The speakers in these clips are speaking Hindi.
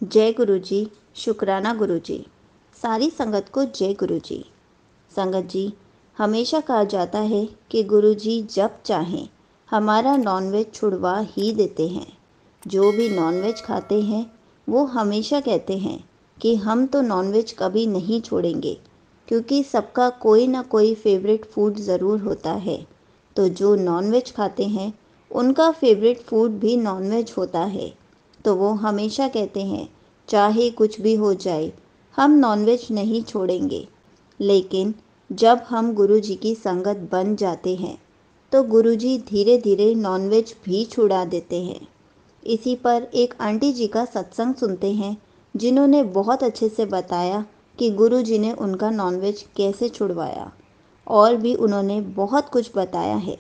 जय गुरु जी। शुक्राना गुरु जी। सारी संगत को जय गुरु जी। संगत जी, हमेशा कहा जाता है कि गुरु जी जब चाहें हमारा नॉनवेज छुड़वा ही देते हैं। जो भी नॉनवेज खाते हैं वो हमेशा कहते हैं कि हम तो नॉनवेज कभी नहीं छोड़ेंगे, क्योंकि सबका कोई ना कोई फेवरेट फूड ज़रूर होता है। तो जो नॉनवेज खाते हैं उनका फेवरेट फूड भी नॉनवेज होता है। तो वो हमेशा कहते हैं चाहे कुछ भी हो जाए हम नॉनवेज नहीं छोड़ेंगे। लेकिन जब हम गुरु जी की संगत बन जाते हैं तो गुरु जी धीरे धीरे नॉनवेज भी छुड़ा देते हैं। इसी पर एक आंटी जी का सत्संग सुनते हैं, जिन्होंने बहुत अच्छे से बताया कि गुरु जी ने उनका नॉनवेज कैसे छुड़वाया, और भी उन्होंने बहुत कुछ बताया है।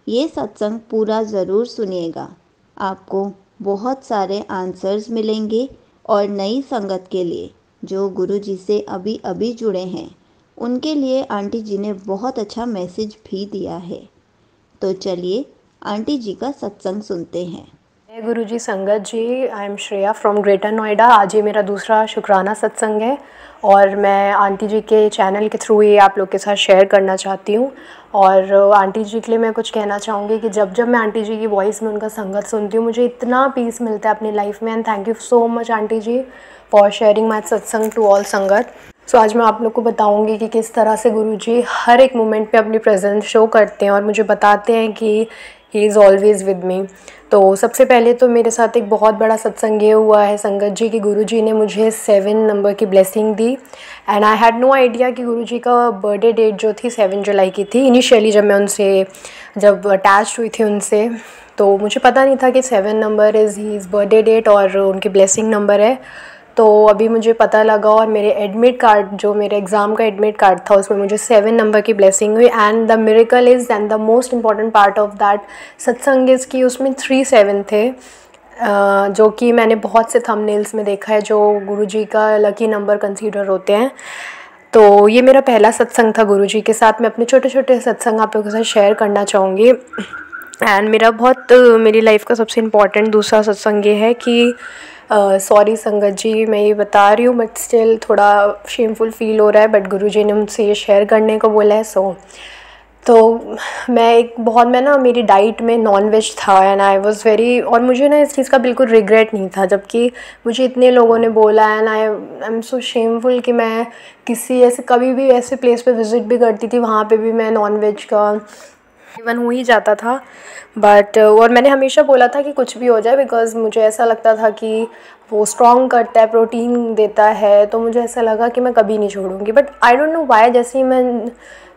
ये सत्संग पूरा ज़रूर सुनिएगा, आपको बहुत सारे आंसर्स मिलेंगे। और नई संगत के लिए जो गुरु जी से अभी अभी जुड़े हैं उनके लिए आंटी जी ने बहुत अच्छा मैसेज भी दिया है। तो चलिए आंटी जी का सत्संग सुनते हैं। जय गुरु जी। संगत जी, I am Shreya from Greater Noida. आज ये मेरा दूसरा शुक्राना सत्संग है और मैं आंटी जी के चैनल के थ्रू ये आप लोग के साथ शेयर करना चाहती हूँ। और आंटी जी के लिए मैं कुछ कहना चाहूँगी कि जब जब मैं आंटी जी की वॉइस में उनका संगत सुनती हूँ मुझे इतना पीस मिलता है अपनी लाइफ में। And thank you so much aunty ji for sharing my satsang to all संगत। सो आज मैं आप लोग को बताऊंगी कि किस तरह से गुरु जी हर एक मोमेंट पे अपनी प्रेजेंस शो करते हैं और मुझे बताते हैं कि he is always with me. तो सबसे पहले तो मेरे साथ एक बहुत बड़ा सत्संग ये हुआ है संगत जी कि गुरु जी ने मुझे 7 नंबर की ब्लेसिंग दी। And I had no idea कि गुरु जी का बर्थडे डेट जो थी 7 जुलाई की थी। इनिशियली जब अटैच हुई थी उनसे तो मुझे पता नहीं था कि 7 number is his birthday date और उनकी ब्लेसिंग नंबर है। तो अभी मुझे पता लगा और मेरे एडमिट कार्ड जो मेरे एग्ज़ाम का एडमिट कार्ड था उसमें मुझे 7 नंबर की ब्लेसिंग हुई। And the miracle is and the most important part of that सत्संग इज़ कि उसमें 3 7 थे, जो कि मैंने बहुत से थंबनेल्स में देखा है जो गुरुजी का लकी नंबर कंसीडर होते हैं। तो ये मेरा पहला सत्संग था गुरुजी के साथ। मैं अपने छोटे छोटे सत्संग आप लोगों के साथ शेयर करना चाहूँगी। एंड मेरी लाइफ का सबसे इम्पॉर्टेंट दूसरा सत्संग ये है कि सॉरी संगत जी मैं ये बता रही हूँ बट स्टिल थोड़ा शेमफुल फील हो रहा है, बट गुरुजी ने मुझसे ये शेयर करने को बोला है। तो मैं ना मेरी डाइट में नॉन वेज था एंड आई वाज वेरी, और मुझे ना इस चीज़ का बिल्कुल रिग्रेट नहीं था, जबकि मुझे इतने लोगों ने बोला and I am so shameful कि मैं किसी ऐसे कभी भी ऐसे प्लेस पे विज़िट भी करती थी वहाँ पे भी मैं नॉन वेज का इवन हो ही जाता था। बट और मैंने हमेशा बोला था कि कुछ भी हो जाए, बिकॉज़ मुझे ऐसा लगता था कि वो स्ट्रॉन्ग करता है, प्रोटीन देता है, तो मुझे ऐसा लगा कि मैं कभी नहीं छोड़ूंगी। But I don't know why, जैसे ही मैं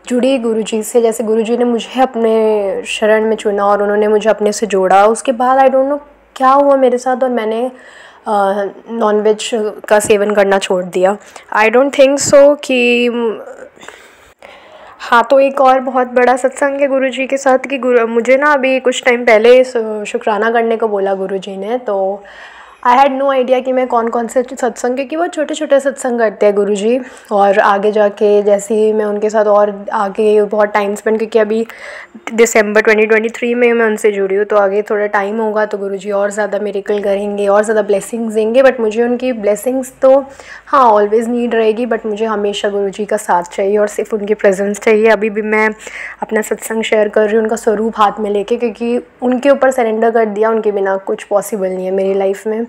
जुड़ी गुरुजी से, जैसे गुरुजी ने मुझे अपने शरण में चुना और उन्होंने मुझे अपने से जोड़ा, उसके बाद आई डोंट नो क्या हुआ मेरे साथ और मैंने नॉनवेज का सेवन करना छोड़ दिया। आई डोंट थिंक सो कि हाँ। तो एक और बहुत बड़ा सत्संग है गुरुजी के साथ कि मुझे ना अभी कुछ टाइम पहले शुक्राना करने को बोला गुरुजी ने। तो आई हैड नो आइडिया कि मैं कौन कौन से सत्संग, क्योंकि वो छोटे छोटे सत्संग करते हैं गुरुजी। और आगे जाके जैसे ही मैं उनके साथ और आगे बहुत टाइम स्पेंड, क्योंकि अभी दिसंबर 2023 में मैं उनसे जुड़ी हूँ, तो आगे थोड़ा टाइम होगा तो गुरुजी और ज़्यादा मिरेकल करेंगे और ज़्यादा ब्लेसिंग्स देंगे। बट मुझे उनकी ब्लेसिंग्स तो हाँ ऑलवेज़ नीड रहेगी, बट मुझे हमेशा गुरुजी का साथ चाहिए और सिर्फ उनकी प्रेजेंस चाहिए। अभी भी मैं अपना सत्संग शेयर कर रही हूँ उनका स्वरूप हाथ में लेके, क्योंकि उनके ऊपर सरेंडर कर दिया, उनके बिना कुछ पॉसिबल नहीं है मेरी लाइफ में।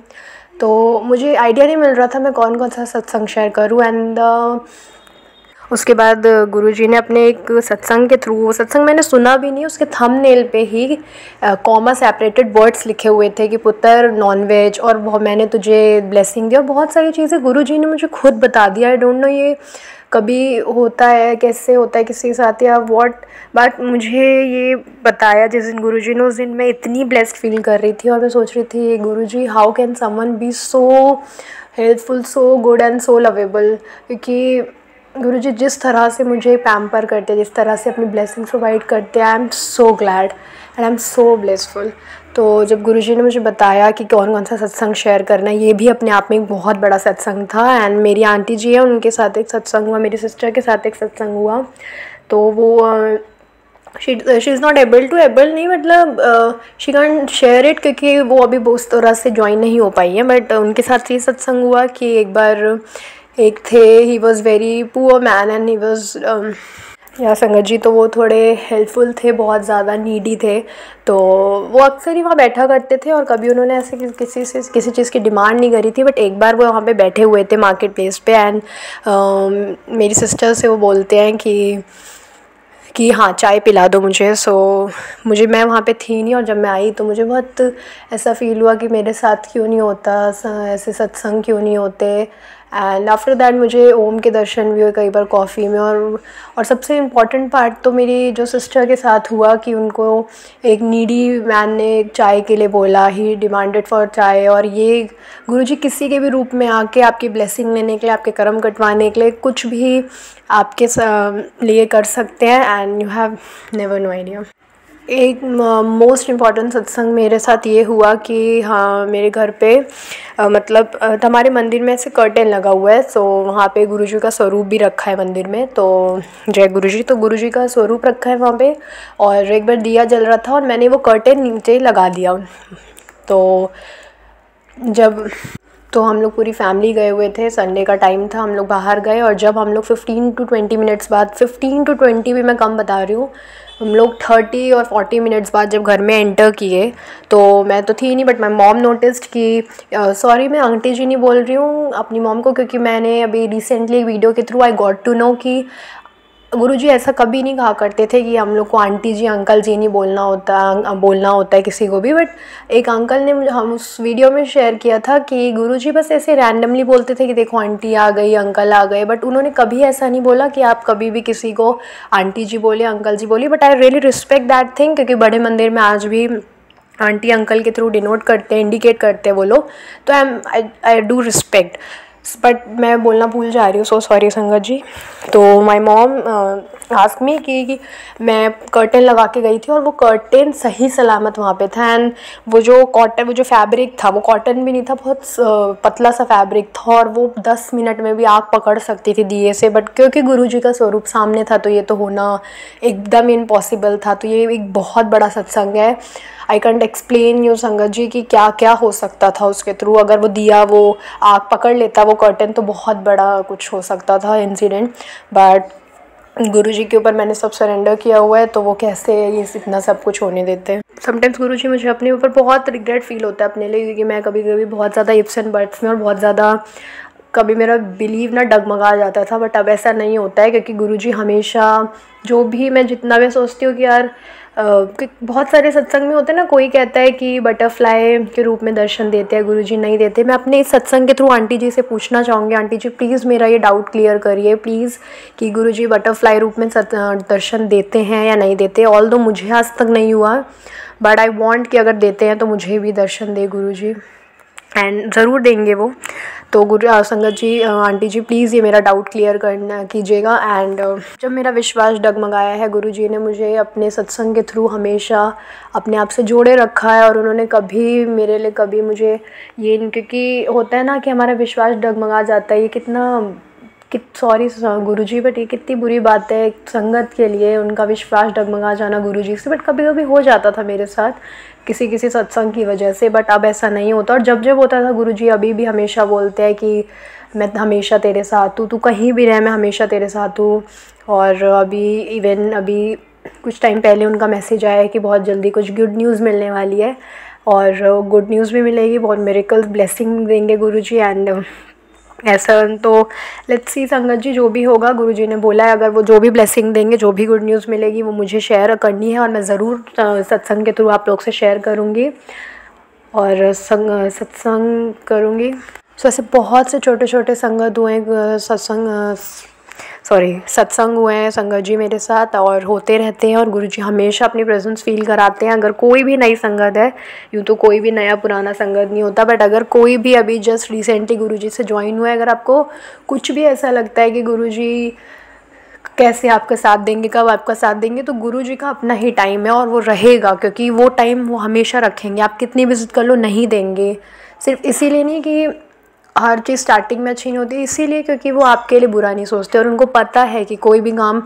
तो मुझे आइडिया नहीं मिल रहा था मैं कौन कौन सा सत्संग शेयर करूँ। एंड उसके बाद गुरुजी ने अपने एक सत्संग के थ्रू, वो सत्संग मैंने सुना भी नहीं, उसके थंबनेल पे ही कॉमा सेपरेटेड वर्ड्स लिखे हुए थे कि पुत्र नॉनवेज और मैंने तुझे ब्लेसिंग दी और बहुत सारी चीज़ें गुरुजी ने मुझे खुद बता दिया। आई डोंट नो ये कभी होता है, कैसे होता है किसी के साथ या व्हाट, बट मुझे ये बताया जिस दिन गुरुजी ने, उस दिन मैं इतनी ब्लेस्ड फील कर रही थी और मैं सोच रही थी गुरुजी how can someone be so helpful, so good and so lovable. क्योंकि गुरुजी जिस तरह से मुझे पैम्पर करते हैं, जिस तरह से अपनी ब्लेसिंग्स प्रोवाइड करते हैं, I am so glad and I am so blessful. तो जब गुरुजी ने मुझे बताया कि कौन कौन सा सत्संग शेयर करना है, ये भी अपने आप में एक बहुत बड़ा सत्संग था। एंड मेरी आंटी जी है, उनके साथ एक सत्संग हुआ, मेरी सिस्टर के साथ एक सत्संग हुआ। तो वो शी इज़ नॉट एबल नहीं, मतलब शी कैन शेयर इट, क्योंकि वो अभी उस तरह से ज्वाइन नहीं हो पाई है। बट उनके साथ ये सत्संग हुआ कि एक बार एक थे, he was very poor man and he was या संगत जी, तो वो थोड़े हेल्पफुल थे, बहुत ज़्यादा नीडी थे। तो वो अक्सर ही वहाँ बैठा करते थे और कभी उन्होंने ऐसे किसी से किसी चीज़ की डिमांड नहीं करी थी। बट एक बार वो वहाँ पे बैठे हुए थे मार्केट प्लेस पे एंड मेरी सिस्टर से वो बोलते हैं कि हाँ चाय पिला दो मुझे। सो मैं वहाँ पे थी नहीं, और जब मैं आई तो मुझे बहुत ऐसा फ़ील हुआ कि मेरे साथ क्यों नहीं होता ऐसे सत्संग, क्यों नहीं होते। एंड आफ्टर दैट मुझे ओम के दर्शन भी हुए कई बार कॉफ़ी में। और सबसे इम्पॉर्टेंट पार्ट तो मेरी जो सिस्टर के साथ हुआ कि उनको एक नीडी मैन ने चाय के लिए बोला, ही डिमांडेड फॉर चाय। और ये गुरुजी किसी के भी रूप में आके आपकी ब्लेसिंग लेने के लिए, आपके कर्म कटवाने के लिए, कुछ भी आपके लिए कर सकते हैं and you have never know idea. एक मोस्ट इम्पॉर्टेंट सत्संग मेरे साथ ये हुआ कि हाँ मेरे घर पे मतलब हमारे मंदिर में ऐसे कर्टेन लगा हुआ है। सो वहाँ पे गुरुजी का स्वरूप भी रखा है मंदिर में। तो जय गुरुजी, तो गुरुजी का स्वरूप रखा है वहाँ पे। और एक बार दिया जल रहा था और मैंने वो कर्टेन नीचे लगा दिया। तो हम लोग पूरी फैमिली गए हुए थे, संडे का टाइम था, हम लोग बाहर गए। और जब हम लोग 15 to 20 मिनट्स बाद, 15 to 20 भी मैं कम बता रही हूँ, हम लोग 30 और 40 मिनट्स बाद जब घर में एंटर किए, तो मैं तो थी नहीं, बट माई मॉम नोटिस्ड कि सॉरी मैं आंटी जी नहीं बोल रही हूँ अपनी मॉम को, क्योंकि मैंने अभी रिसेंटली वीडियो के through I got to know कि गुरुजी ऐसा कभी नहीं कहा करते थे कि हम लोग को आंटी जी अंकल जी नहीं बोलना होता है किसी को भी। बट एक अंकल ने हम उस वीडियो में शेयर किया था कि गुरुजी बस ऐसे रैंडमली बोलते थे कि देखो आंटी आ गई, अंकल आ गए, बट उन्होंने कभी ऐसा नहीं बोला कि आप कभी भी किसी को आंटी जी बोलिए, अंकल जी बोलिए। But I really respect that thing, क्योंकि बड़े मंदिर में आज भी आंटी अंकल के थ्रू डिनोट करते हैं, इंडिकेट करते हैं वो लोग। तो आई डू रिस्पेक्ट, बट मैं बोलना भूल जा रही हूँ, सो सॉरी संगत जी। तो माई मॉम आस्क मी कि मैं कर्टेन लगा के गई थी और वो कर्टेन सही सलामत वहाँ पे था। एंड वो जो फैब्रिक था वो कॉटन भी नहीं था, बहुत पतला सा फैब्रिक था, और वो 10 मिनट में भी आग पकड़ सकती थी दिए से। बट क्योंकि गुरुजी का स्वरूप सामने था तो ये तो होना एकदम इम्पॉसिबल था। तो ये एक बहुत बड़ा सत्संग है। आई कैंट एक्सप्लेन यू संगत जी कि क्या क्या हो सकता था उसके थ्रू। अगर वो दिया वो आग पकड़ लेता वो कर्टेन, तो बहुत बड़ा कुछ हो सकता था इंसिडेंट। बट गुरुजी के ऊपर मैंने सब सरेंडर किया हुआ है, तो वो कैसे ये इतना सब कुछ होने देते हैं। समटाइम्स गुरुजी मुझे अपने ऊपर बहुत रिग्रेट फील होता है अपने लिए, क्योंकि मैं कभी कभी बहुत ज़्यादा इफ्स एंड बट्स में और बहुत ज़्यादा कभी मेरा बिलीव ना डगमगा जाता था। बट अब ऐसा नहीं होता है, क्योंकि गुरुजी हमेशा जो भी मैं जितना भी सोचती हूँ कि यार बहुत सारे सत्संग में होते हैं ना, कोई कहता है कि बटरफ्लाई के रूप में दर्शन देते हैं गुरुजी, नहीं देते। मैं अपने इस सत्संग के थ्रू आंटी जी से पूछना चाहूँगी, आंटी जी प्लीज़ मेरा ये डाउट क्लियर करिए प्लीज़ कि गुरुजी बटरफ्लाई रूप में दर्शन देते हैं या नहीं देते। ऑल्दो मुझे आज तक नहीं हुआ, बट आई वांट कि अगर देते हैं तो मुझे भी दर्शन दे गुरुजी, एंड ज़रूर देंगे वो। तो संगत जी, आंटी जी प्लीज़ ये मेरा डाउट क्लियर करना कीजिएगा। एंड जब मेरा विश्वास डगमगाया है, गुरुजी ने मुझे अपने सत्संग के थ्रू हमेशा अपने आप से जोड़े रखा है, और उन्होंने कभी मेरे लिए कभी मुझे ये, क्योंकि होता है ना कि हमारा विश्वास डगमगा जाता है, ये सॉरी गुरुजी, बट ये कितनी बुरी बात है संगत के लिए, उनका विश्वास डगमगा जाना गुरुजी से। बट कभी कभी हो जाता था मेरे साथ किसी सत्संग की वजह से, बट अब ऐसा नहीं होता। और जब होता था गुरुजी अभी भी हमेशा बोलते हैं कि मैं हमेशा तेरे साथ हूँ, तू कहीं भी रहे मैं हमेशा तेरे साथ हूँ। और अभी कुछ टाइम पहले उनका मैसेज आया है कि बहुत जल्दी कुछ गुड न्यूज़ मिलने वाली है, और गुड न्यूज़ भी मिलेगी, बहुत मिरेकल्स ब्लेसिंग देंगे गुरुजी। एंड ऐसा तो लेट्स सी संगत जी, जो भी होगा गुरुजी ने बोला है, अगर वो जो भी ब्लेसिंग देंगे, जो भी गुड न्यूज़ मिलेगी वो मुझे शेयर करनी है, और मैं ज़रूर सत्संग के थ्रू आप लोग से शेयर करूँगी और सत्संग करूँगी। सो ऐसे बहुत से छोटे छोटे संगत हुए सत्संग हुए हैं संगत जी मेरे साथ, और होते रहते हैं, और गुरुजी हमेशा अपनी प्रेजेंस फील कराते हैं। अगर कोई भी नई संगत है, यूँ तो कोई भी नया पुराना संगत नहीं होता, बट अगर कोई भी अभी जस्ट रिसेंटली गुरुजी से ज्वाइन हुआ है, अगर आपको कुछ भी ऐसा लगता है कि गुरुजी कैसे आपका साथ देंगे, कब आपका साथ देंगे, तो गुरुजी का अपना ही टाइम है और वो रहेगा, क्योंकि वो टाइम वो हमेशा रखेंगे। आप कितनी विजिट कर लो नहीं देंगे, सिर्फ इसीलिए नहीं कि हर चीज़ स्टार्टिंग में अच्छी नहीं होती, इसीलिए क्योंकि वो आपके लिए बुरा नहीं सोचते, और उनको पता है कि कोई भी काम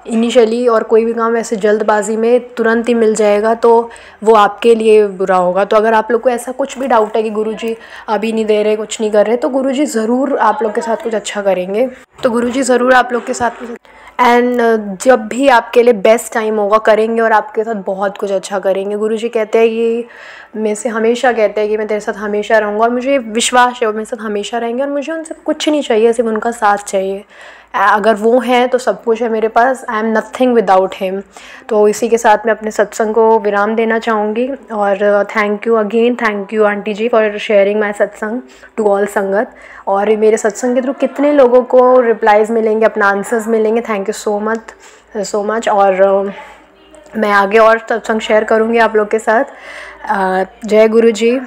इनिशियली और कोई भी काम ऐसे जल्दबाजी में तुरंत ही मिल जाएगा तो वो आपके लिए बुरा होगा। तो अगर आप लोग को ऐसा कुछ भी डाउट है कि गुरुजी अभी नहीं दे रहे, कुछ नहीं कर रहे, तो गुरुजी ज़रूर आप लोग के साथ कुछ अच्छा करेंगे। तो गुरुजी ज़रूर आप लोग के साथ कुछ एंड जब भी आपके लिए बेस्ट टाइम होगा करेंगे और आपके साथ बहुत कुछ अच्छा करेंगे। गुरुजी कहते हैं कि मेरे से हमेशा कहते हैं कि मैं तेरे साथ हमेशा रहूँगा, और मुझे विश्वास है वो मेरे साथ हमेशा रहेंगे और मुझे उनसे कुछ नहीं चाहिए, सिर्फ उनका साथ चाहिए। अगर वो हैं तो सब कुछ है मेरे पास। I am nothing without him. तो इसी के साथ मैं अपने सत्संग को विराम देना चाहूँगी। और thank you again, thank you aunty ji for sharing my satsang to all संगत। और मेरे सत्संग के थ्रू कितने लोगों को रिप्लाईज़ मिलेंगे, अपना आंसर्स मिलेंगे। Thank you so much. और मैं आगे और सत्संग शेयर करूँगी आप लोग के साथ। जय गुरु जी।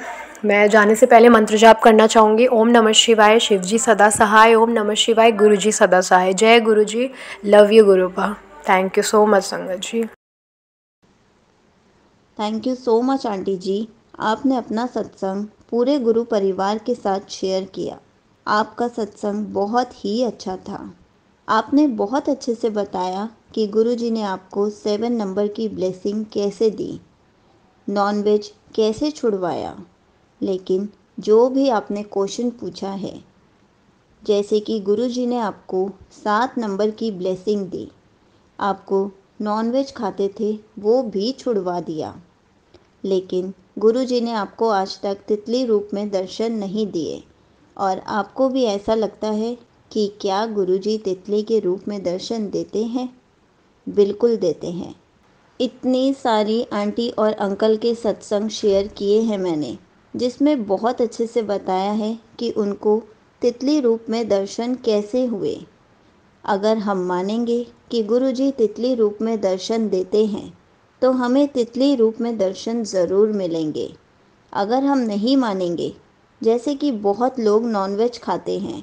मैं जाने से पहले मंत्र जाप करना चाहूँगी। ओम नमः शिवाय, शिव जी सदा सहाय। ओम नमः शिवाय, गुरु जी सदा सहाय। जय गुरु जी। लव यू गुरुपा। थैंक यू सो मच संगत जी। Thank you so much aunty जी। आपने अपना सत्संग पूरे गुरु परिवार के साथ शेयर किया। आपका सत्संग बहुत ही अच्छा था। आपने बहुत अच्छे से बताया कि गुरुजी ने आपको 7 नंबर की ब्लेसिंग कैसे दी, नॉनवेज कैसे छुड़वाया। लेकिन जो भी आपने क्वेश्चन पूछा है, जैसे कि गुरुजी ने आपको 7 नंबर की ब्लेसिंग दी, आपको नॉनवेज खाते थे वो भी छुड़वा दिया। लेकिन गुरुजी ने आपको आज तक तितली रूप में दर्शन नहीं दिए, और आपको भी ऐसा लगता है कि क्या गुरुजी तितली के रूप में दर्शन देते हैं? बिल्कुल देते हैं। इतनी सारी आंटी और अंकल के सत्संग शेयर किए हैं मैंने, जिसमें बहुत अच्छे से बताया है कि उनको तितली रूप में दर्शन कैसे हुए। अगर हम मानेंगे कि गुरुजी तितली रूप में दर्शन देते हैं तो हमें तितली रूप में दर्शन ज़रूर मिलेंगे। अगर हम नहीं मानेंगे, जैसे कि बहुत लोग नॉनवेज खाते हैं,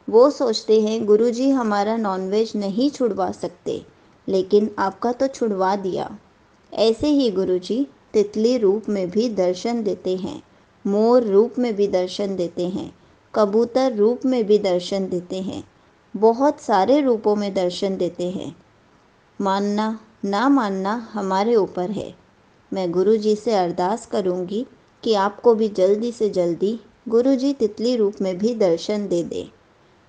वो सोचते हैं गुरुजी हमारा नॉनवेज नहीं छुड़वा सकते, लेकिन आपका तो छुड़वा दिया। ऐसे ही गुरुजी तितली रूप में भी दर्शन देते हैं, मोर रूप में भी दर्शन देते हैं, कबूतर रूप में भी दर्शन देते हैं, बहुत सारे रूपों में दर्शन देते हैं। मानना ना मानना हमारे ऊपर है। मैं गुरुजी से अरदास करूंगी कि आपको भी जल्दी से जल्दी गुरुजी तितली रूप में भी दर्शन दे दे।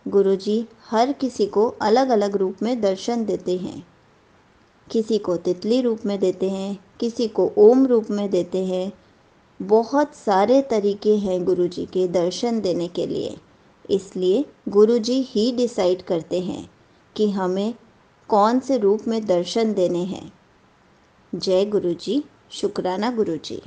गुरुजी हर किसी को अलग अलग रूप में दर्शन देते हैं। किसी को तितली रूप में देते हैं, किसी को ओम रूप में देते हैं। बहुत सारे तरीके हैं गुरुजी के दर्शन देने के लिए। इसलिए गुरुजी ही डिसाइड करते हैं कि हमें कौन से रूप में दर्शन देने हैं। जय गुरुजी। शुक्राना गुरुजी।